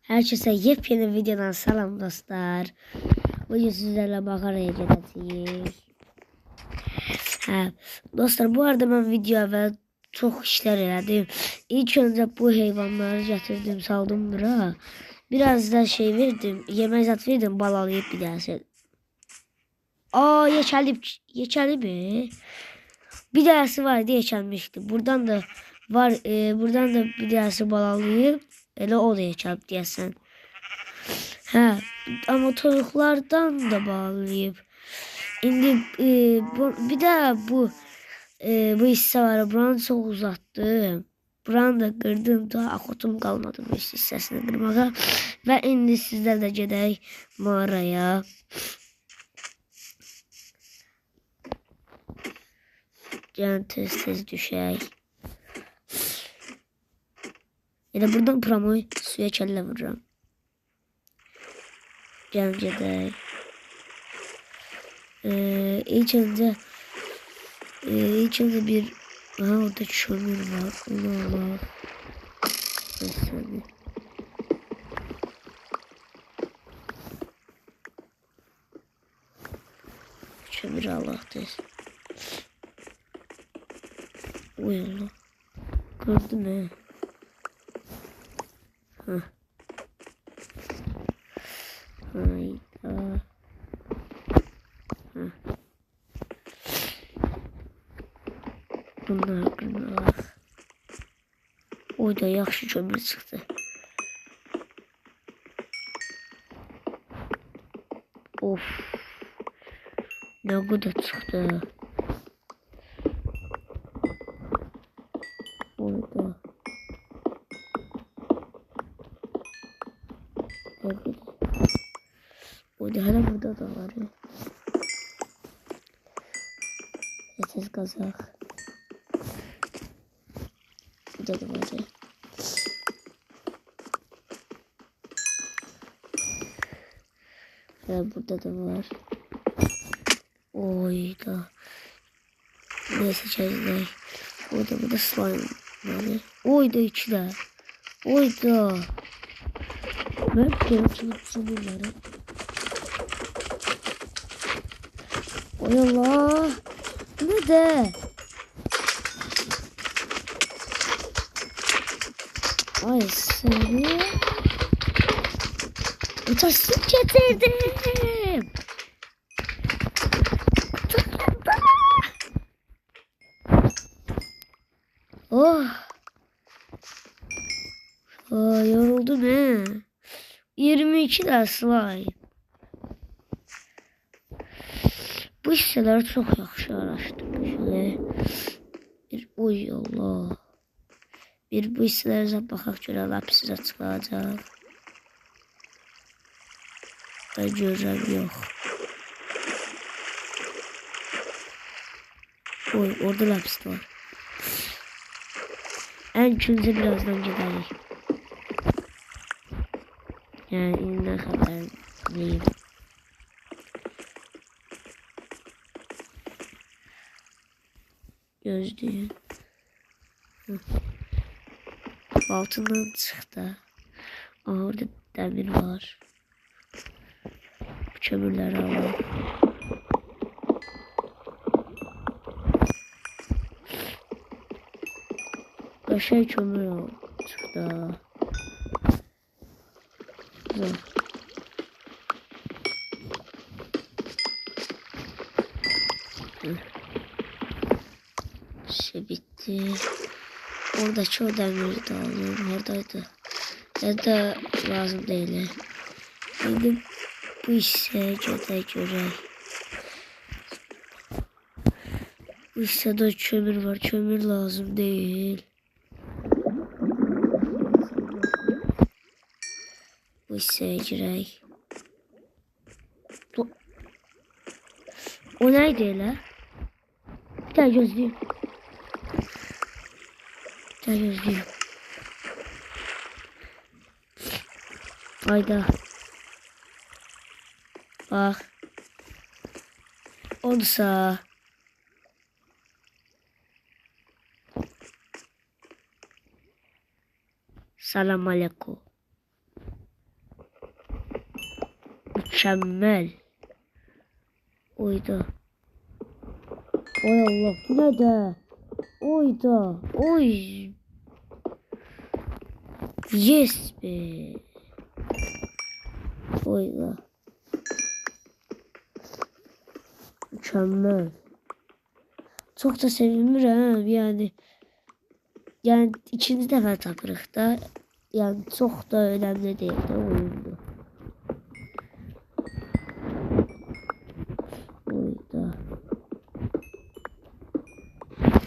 Herkese yepyeni videodan selam dostlar. Bugün sizlerle makara edeceğiz. Dostlar, bu arada ben video ve çok işler elədim. İlk önce bu hayvanları getirdim, saldım bura. Biraz da şey verdim, yemek zat verdim, balalayıp bir daha şey. Yeşerli mi? Bir dersi vardı, yeşermişti. Buradan da var, buradan da bir dersi balalayıp elə o da yeşerip diyesen. Ama tavuklardan da bağlayıp. Şimdi bir daha bu hisse var. Buranı çok uzattım. Buranı da kırdım. Daha akotum kalmadı bu hissesini kırmağa. Ve indi sizler de gedək mağaraya. Yani tez düşək. Yani buradan pramoy suya kelle vururam. Gedək. İlk önce bir orada kömür var. Onu alalım. Kömür Allah'tır. Uy Allah. Gördün mü? Hayda. Bunlar kırmızı. Oyda yaxşı kömür çıktı. Of. Ne kadar çıktı. Oyda. Oyda hala burada da var ya. Yeter kazak. Burada da var ya. Burada da var. Oyda. Neyse çözler. Burada slime var. Oyda içler. Oyda. Ben görüntülü bunları. Oy Allah. Ne de? Ay seni. Uçasın getirdim. Oh. Yoruldum he. 22 ders slime. Bu hisseler çok yaxşı araşdırmışım. Oy Allah. Bu hisselərə baxaq görə lapis açılacaq. Ben görürəm yox. Oy orada lapis var. En ikinci birazdan gidelim. Yani inden haberliyim. Gözlüğüm. Altından çıktı. Orada demir var. Bu kömürleri alalım. Aşağı kömür çıktı. Güzel. Şey bitti. Orada çoğu demiri de alıyorum. Oradaydı. Ya da lazım değil. Şimdi bu işe göre. Bu işe de kömür var. Kömür lazım değil. Bu işe girək. O neydi elə? Bir daha gözleyeyim. Hayda. Bak. Olsa. Selam aleyküm. Mükemmel. Oydu. Oy Allah, bu ne de? Oyda. Oy. Yes be. Oyda. Mükemmel. Çok da sevinmirəm yani ikinci dəfə tapırıq da. Yani çok da önemli değil de oyundu. Oyda.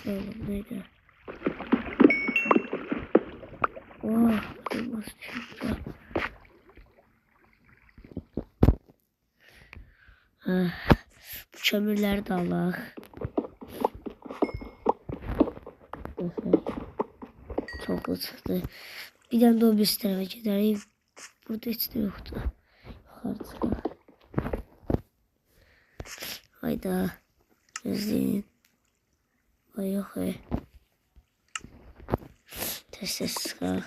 Oğlum neydi? Oh, elmas çıktı. Bu kömürleri de alaq. Çoklu çıktı. Bir tane de o bir tarafa gidelim. Burada hiç de yoktu. Yukarı çıkalım. Hayda. Gözleyin. Ay yok ay. Test çıkalım.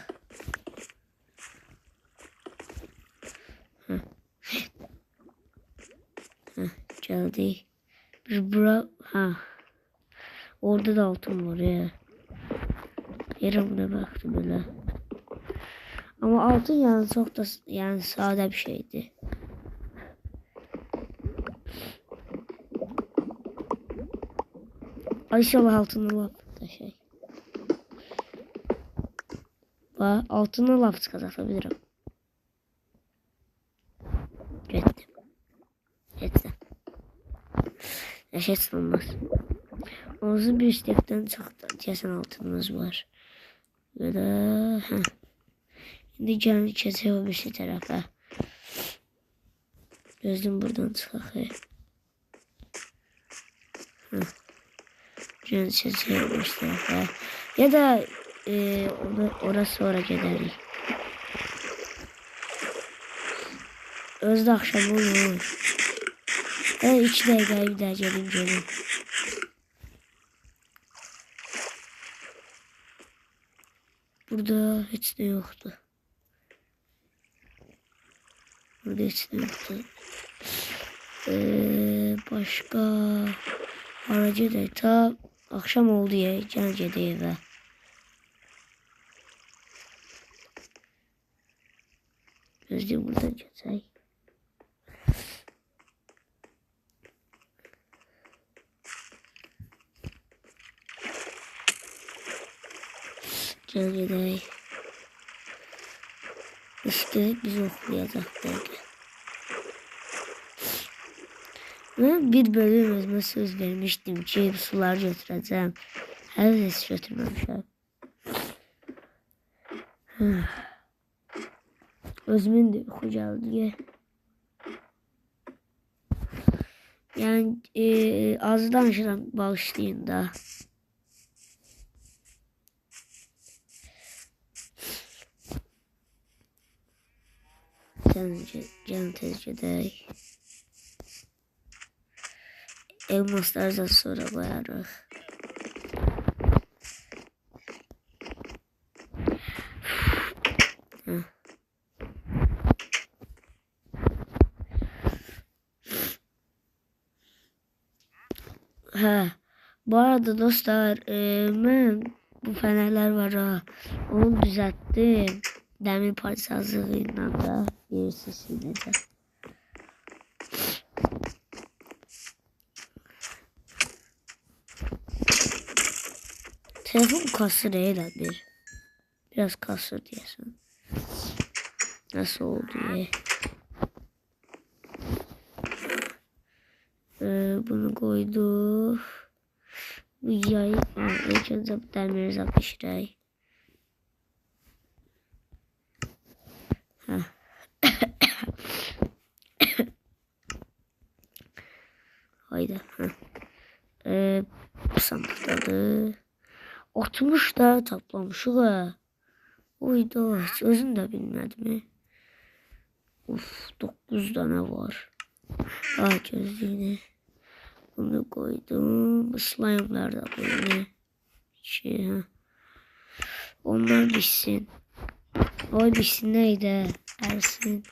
Geldi. Bir bura. Orada da altın var ya. Yerimde baktım böyle. Ama altın yani çok da yani sade bir şeydi. İnşallah altını laf da şey. Altını laf çıkartabilirim. Gittim. Gittim. Yaşasın olmaz. Ağzı bir üstlükten çıktı. Kesin altınımız var. Böyle. Şimdi canı kesiyor bir tarafa. Gözüm buradan çıkıyor. Canı kesiyor bir tarafa. Ya da orası sonra gidelim. Özde akşam olur. 2 dakika bir daha gelin. Burada hiç de yoktu. Burada hiç de yoktu. Başka aracı da ta akşam oldu ya. Canca eve. Gözde buradan geçsek. Canca işte biz okuyacaktık. Ben bir bölüm özüme söz vermiştim ki sular götüreceğim. Her hiç götürmemişim. Özümün de uyku geldi. Yani az danışıram bağışlayın da. Can tezgede. Elmaslardan sonra koyarıq. Bu arada dostlar ben bu fenerler var onu düzelttim. Demir parçasızlığıyla da bilirsiniz de. Telefon kasır eğlendir. Biraz kasır diyorsun. Nasıl oldu ya? Bunu koyduk. Bu yay. İlk önce bu demiri zapıştırayım. Haydi. Bu sandıktadır. 60 da toplamışıq ha. Oyda hiç özüm de bilmedim. Uf 9 tane var. Gözlüğüne. Bunu koydum. Bu slime'lar da böyle. Onlar bitsin. Oy bitsin neydi? Ersin.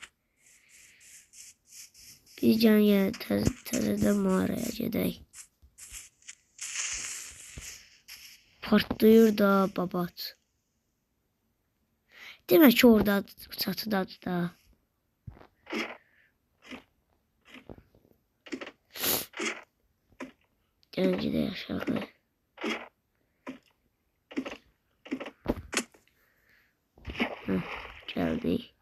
Biz can yine təzədən mağaraya gedək. Partlayır da babat. Demək ki orada çatıdadır da. Gəlin gedək aşağı. Geldik.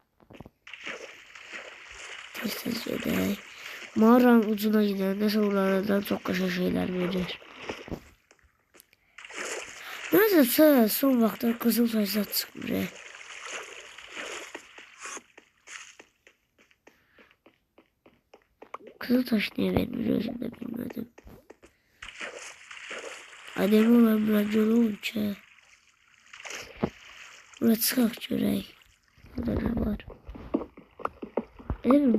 Tez gedək. Mağaranın ucuna gidəndə oralardan çox qəşəng şeylər verir. Nəzəsə son vaxtlar qızıl taşlar çıxmır. Qızıl taş niyə vermir özüm də bilmədim. Ademi olan bura görürüm ki. Bura çıxaq görək. Burada ne var? Değil mi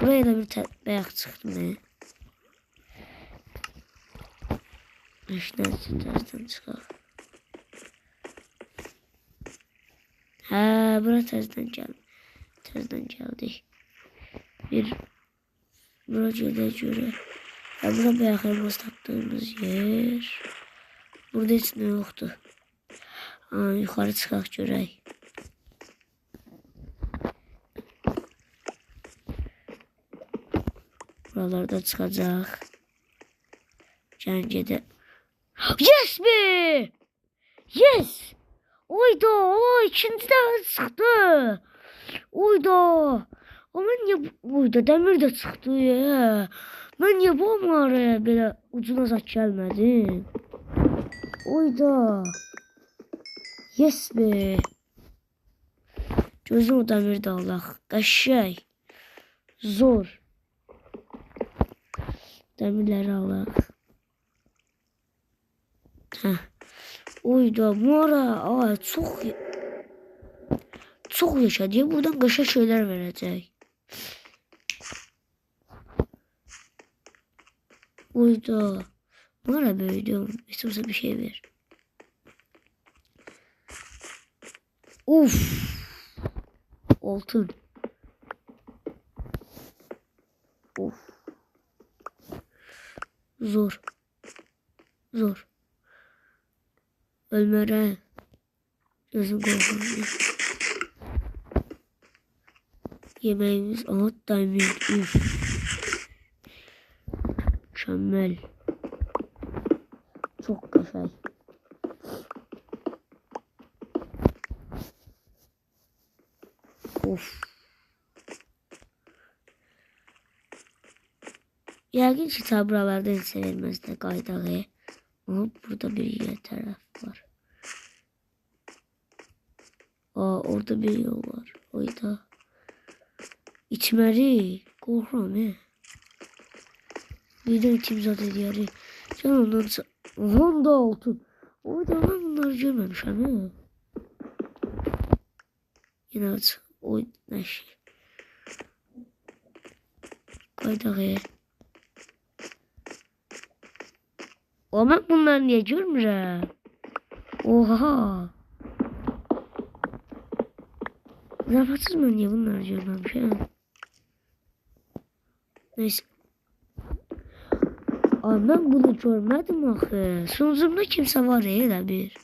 buraya da bir beyaz çıktı mı? İşte tersten çıkar. Ha, buraya tersten geldik. Buraya göre. Ha, burada beyaz elmas taktığımız yer. Burada hiç ne yoktu. Aa, yukarı çıkak görək. Buralarda çıxacaq. Gəncədə. Yes be! Yes! Oyda! O ikinci dəfə çıxdı. Oyda! O mən niyə oyda dəmir də çıxdı ya. Mən niyə bu mağaraya belə ucuna zat gəlmədim? Oyda! Yes be! Gözüm o dəmir də alaq. Qəşəng. Zor. Demirleri alaq. Hə. Oyda mağara çok yaşadı. Buradan qəşəng şeyler verəcək. Oyda mağara böyüdü. İstiyorsa bir şey ver. Uf. Altın. Of. Zor. Ölmere. Gözüm korkuyor. Yemeğimiz ağıt daimiyet. Mükemmel. Çok güzel. Of. Yəqin ki buralarda heç sevilməz də qaydağı. Ama burada bir yer taraf var. Aa, orada bir yol var. Oyda. İçməli. Qorxuram he. Birdən kim zat ediyəri. Sən ondan Honda altın. Oyda ben bunları görməmişəm he. Yine aç. Oy nəşi. Qaydağı. Ama bunlar niye görmürəm? Oha. Zarafatsız mı niye bunları görməmişəm? Neyse. Aa, ben bunu görmedim axı. Sunucumda kimse var elə bir.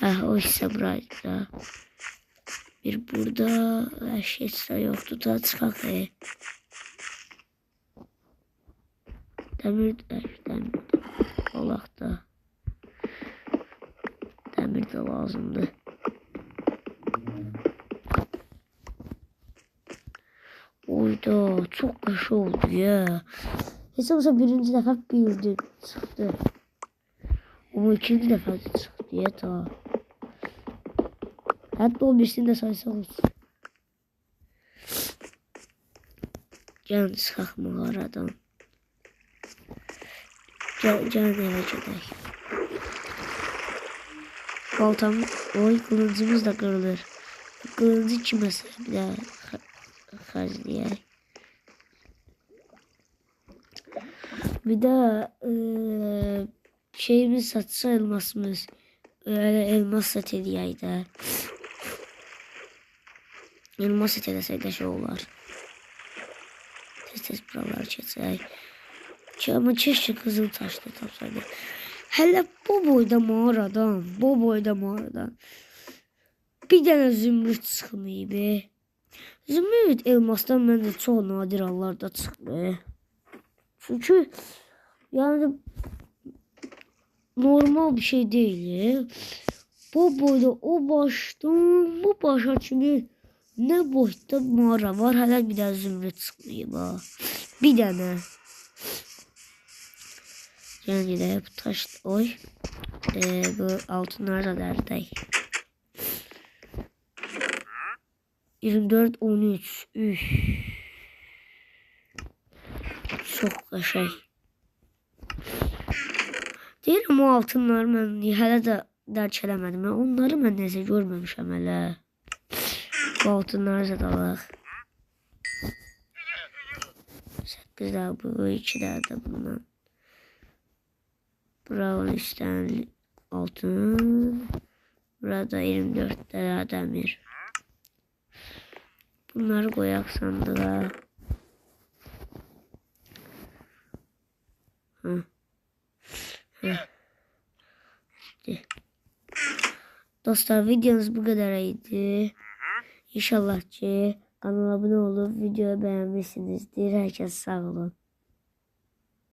Hə, o hissə buraydı. Bir burada heç də yoxdur da çıxaq. Demir olaq da. Demir de lazımdı. Oyda çok kaşı oldu ya. Heç olsa birinci defa bildi çıktı. Ama ikinci defa da çıktı ya ta. Hatta o birisini de saysak olsun. Gəlin çıxaq mağaradan. Gəlin eve gedək. Baltam, kılıncımız da kırılır. Kılıncı kiməsə bir daha xərcləyək. Bir de şeyimiz satsa elmasımız. Öyle elmas sat eləyək də. Elmas etələsək də şey olar. Tez buraları keçək. Ama keşke kızıl taşla tapsaydı. Hele bu boyda mağaradan bir tane zümrüt çıxmayıb. Zümrüt elmasdan məndə çox nadir hallarda çıxır. Çünkü yani normal bir şey değil. Bu boyda o baştan bu başa kimi ne boyda mağara var. Hele bir tane zümrüt çıxmayıb. Bir tane. Yani de bu taş oy. Bu altınlar da nerede? 24 13. Üf. Çok şey. Deyirəm o altınları mən hələ də dərk eləmədim. Onları mən necə görməmişəm hələ. Bu altınları da alaq. 8 də bu, 2 də bundan. Bravo üstten altın. Burada 24 tane demir. Bunları koyak sandığa. Dostlar videomuz bu kadar idi. İnşallah ki kanala abone olup videoyu beğenmişsinizdir. Herkes sağ olun.